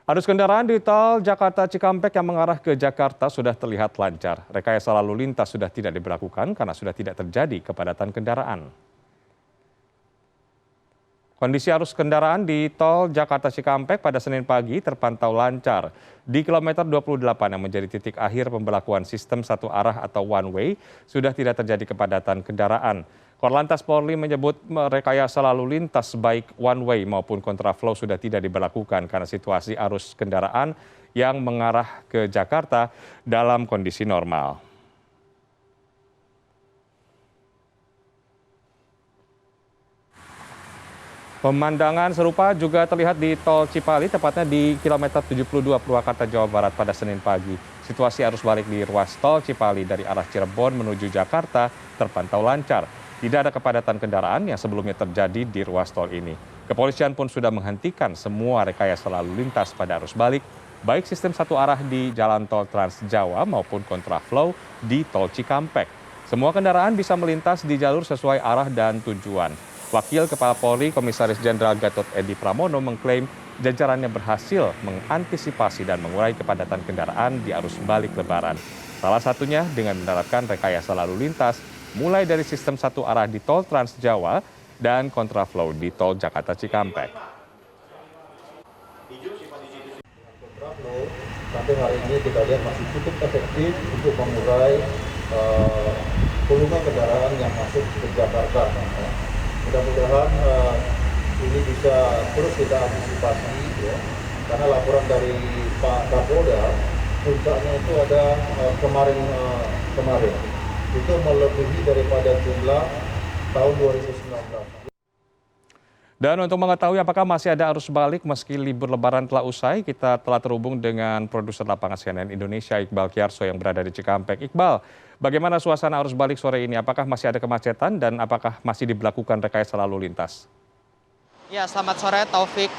Arus kendaraan di tol Jakarta Cikampek yang mengarah ke Jakarta sudah terlihat lancar. Rekayasa lalu lintas sudah tidak diberlakukan karena sudah tidak terjadi kepadatan kendaraan. Kondisi arus kendaraan di tol Jakarta Cikampek pada Senin pagi terpantau lancar. Di kilometer 28 yang menjadi titik akhir pemberlakuan sistem satu arah atau one way, sudah tidak terjadi kepadatan kendaraan. Korlantas Polri menyebut rekayasa lalu lintas baik one way maupun kontraflow sudah tidak diberlakukan karena situasi arus kendaraan yang mengarah ke Jakarta dalam kondisi normal. Pemandangan serupa juga terlihat di tol Cipali, tepatnya di kilometer 72 Purwakarta, Jawa Barat pada Senin pagi. Situasi arus balik di ruas tol Cipali dari arah Cirebon menuju Jakarta terpantau lancar. Tidak ada kepadatan kendaraan yang sebelumnya terjadi di ruas tol ini. Kepolisian pun sudah menghentikan semua rekayasa lalu lintas pada arus balik, baik sistem satu arah di jalan tol Trans Jawa maupun kontraflow di tol Cikampek. Semua kendaraan bisa melintas di jalur sesuai arah dan tujuan. Wakil Kepala Polri Komisaris Jenderal Gatot Edi Pramono mengklaim jajarannya berhasil mengantisipasi dan mengurai kepadatan kendaraan di arus balik Lebaran. Salah satunya dengan menerapkan rekayasa lalu lintas mulai dari sistem satu arah di tol Trans Jawa dan kontraflow di tol Jakarta Cikampek. Kontraflow sampai hari ini kita lihat masih cukup efektif untuk mengurai volume kendaraan yang masuk ke Jakarta. Mudah-mudahan ini bisa terus kita antisipasi, ya, karena laporan dari Pak Kapolda puncaknya itu ada kemarin itu melebihi daripada jumlah tahun 2019. Dan untuk mengetahui apakah masih ada arus balik meski libur Lebaran telah usai, kita telah terhubung dengan produser lapangan CNN Indonesia Iqbal Kiyarso yang berada di Cikampek. Iqbal, bagaimana suasana arus balik sore ini? Apakah masih ada kemacetan dan apakah masih diberlakukan rekayasa lalu lintas? Ya, selamat sore Taufik.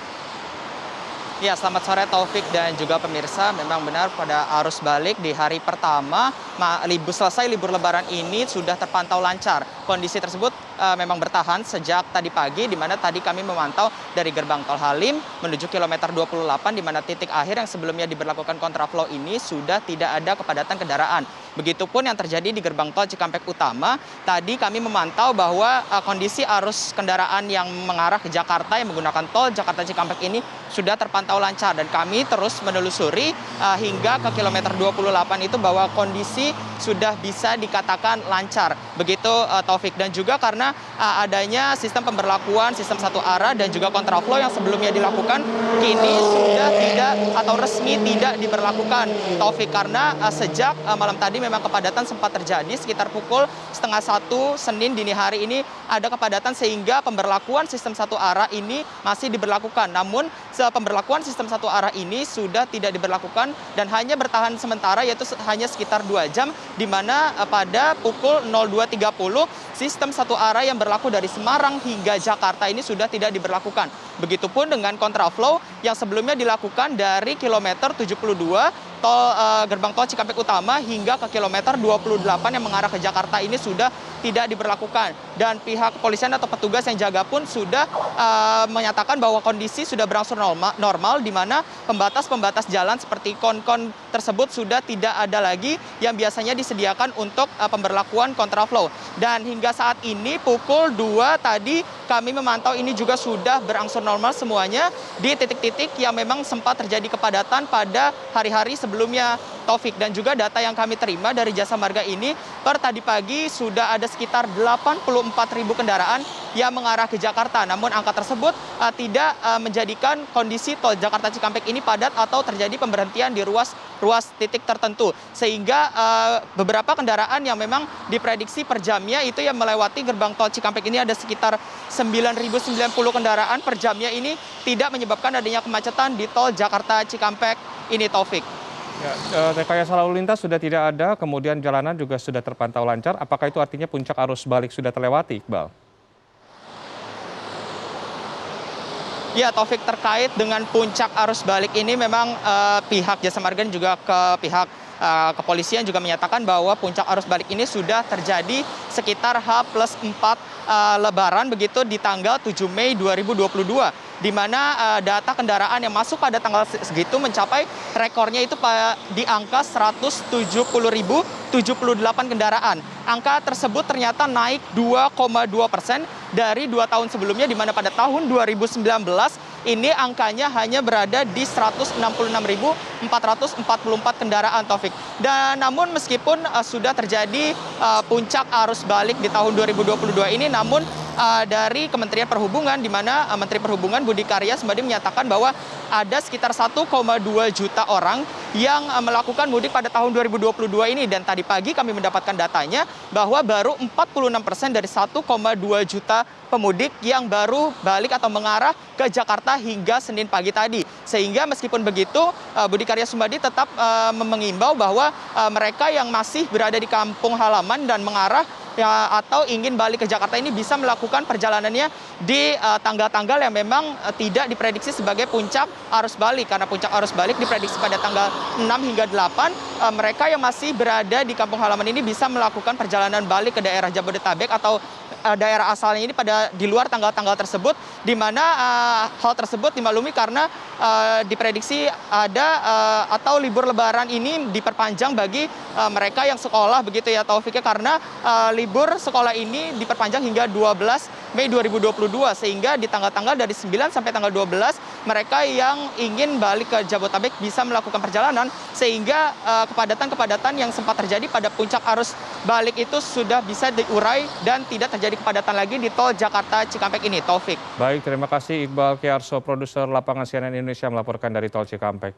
Ya, selamat sore Taufik dan juga pemirsa. Memang benar pada arus balik di hari pertama selesai libur Lebaran ini sudah terpantau lancar. Kondisi tersebut memang bertahan sejak tadi pagi, di mana tadi kami memantau dari gerbang tol Halim menuju kilometer 28, di mana titik akhir yang sebelumnya diberlakukan kontraflow ini sudah tidak ada kepadatan kendaraan. Begitupun yang terjadi di gerbang tol Cikampek Utama. Tadi kami memantau bahwa kondisi arus kendaraan yang mengarah ke Jakarta yang menggunakan tol Jakarta Cikampek ini sudah terpantau lancar, dan kami terus menelusuri hingga ke kilometer 28 itu bahwa kondisi sudah bisa dikatakan lancar. Begitu Taufik, dan juga karena adanya sistem pemberlakuan sistem satu arah dan juga kontraflow yang sebelumnya dilakukan kini sudah tidak atau resmi tidak diberlakukan, Taufik, karena sejak malam tadi memang kepadatan sempat terjadi sekitar pukul 12:30 Senin dini hari ini ada kepadatan sehingga pemberlakuan sistem satu arah ini masih diberlakukan. Namun pemberlakuan sistem satu arah ini sudah tidak diberlakukan dan hanya bertahan sementara, yaitu hanya sekitar 2 jam, di mana pada pukul 02.30 sistem satu arah yang berlaku dari Semarang hingga Jakarta ini sudah tidak diberlakukan. Begitupun dengan kontraflow yang sebelumnya dilakukan dari kilometer 72 gerbang tol Cikampek Utama hingga ke kilometer 28 yang mengarah ke Jakarta ini sudah tidak diberlakukan. Dan pihak kepolisian atau petugas yang jaga pun sudah menyatakan bahwa kondisi sudah berangsur normal, di mana pembatas-pembatas jalan seperti kon-kon tersebut sudah tidak ada lagi yang biasanya disediakan untuk pemberlakuan kontraflow. Dan hingga saat ini pukul 2 tadi kami memantau ini juga sudah berangsur normal semuanya di titik-titik yang memang sempat terjadi kepadatan pada hari-hari sebelumnya, Taufik. Dan juga data yang kami terima dari Jasa Marga ini, per tadi pagi sudah ada sekitar 84.000 kendaraan yang mengarah ke Jakarta. Namun angka tersebut tidak menjadikan kondisi tol Jakarta Cikampek ini padat atau terjadi pemberhentian di ruas titik tertentu. Sehingga beberapa kendaraan yang memang diprediksi per jamnya itu yang melewati gerbang tol Cikampek ini ada sekitar 9.090 kendaraan per jamnya, ini tidak menyebabkan adanya kemacetan di tol Jakarta Cikampek ini, Taufik. Ya, rekayasa lalu lintas sudah tidak ada, kemudian jalanan juga sudah terpantau lancar. Apakah itu artinya puncak arus balik sudah terlewati, Iqbal? Ya, Taufik, terkait dengan puncak arus balik ini memang pihak Jasa Marga dan juga ke pihak Kepolisian juga menyatakan bahwa puncak arus balik ini sudah terjadi sekitar H+4 Lebaran begitu di tanggal 7 Mei 2022, di mana data kendaraan yang masuk pada tanggal segitu mencapai rekornya itu di angka 170.078 kendaraan. Angka tersebut ternyata naik 2,2% dari 2 tahun sebelumnya, di mana pada tahun 2019 ini angkanya hanya berada di 166.444 kendaraan, Taufik. Dan namun meskipun sudah terjadi puncak arus balik di tahun 2022 ini, namun dari Kementerian Perhubungan, di mana Menteri Perhubungan Budi Karya Sumadi menyatakan bahwa ada sekitar 1,2 juta orang yang melakukan mudik pada tahun 2022 ini. Dan tadi pagi kami mendapatkan datanya bahwa baru 46% dari 1,2 juta pemudik yang baru balik atau mengarah ke Jakarta hingga Senin pagi tadi. Sehingga meskipun begitu, Budi Karya Sumadi tetap mengimbau bahwa mereka yang masih berada di kampung halaman dan mengarah atau ingin balik ke Jakarta ini bisa melakukan perjalanannya di tanggal-tanggal yang memang tidak diprediksi sebagai puncak arus balik. Karena puncak arus balik diprediksi pada tanggal 6 hingga 8, mereka yang masih berada di kampung halaman ini bisa melakukan perjalanan balik ke daerah Jabodetabek atau daerah asalnya ini di luar tanggal-tanggal tersebut, di mana hal tersebut dimaklumi karena diprediksi ada atau libur Lebaran ini diperpanjang bagi mereka yang sekolah begitu ya, Taufiknya, karena libur sekolah ini diperpanjang hingga 12 Mei 2022, sehingga di tanggal-tanggal dari 9 sampai tanggal 12 mereka yang ingin balik ke Jabodetabek bisa melakukan perjalanan, sehingga kepadatan-kepadatan yang sempat terjadi pada puncak arus balik itu sudah bisa diurai dan tidak terjadi kepadatan lagi di tol Jakarta Cikampek ini, Taufik. Baik, terima kasih Iqbal Kiarso, produser lapangan CNN Indonesia melaporkan dari tol Cikampek.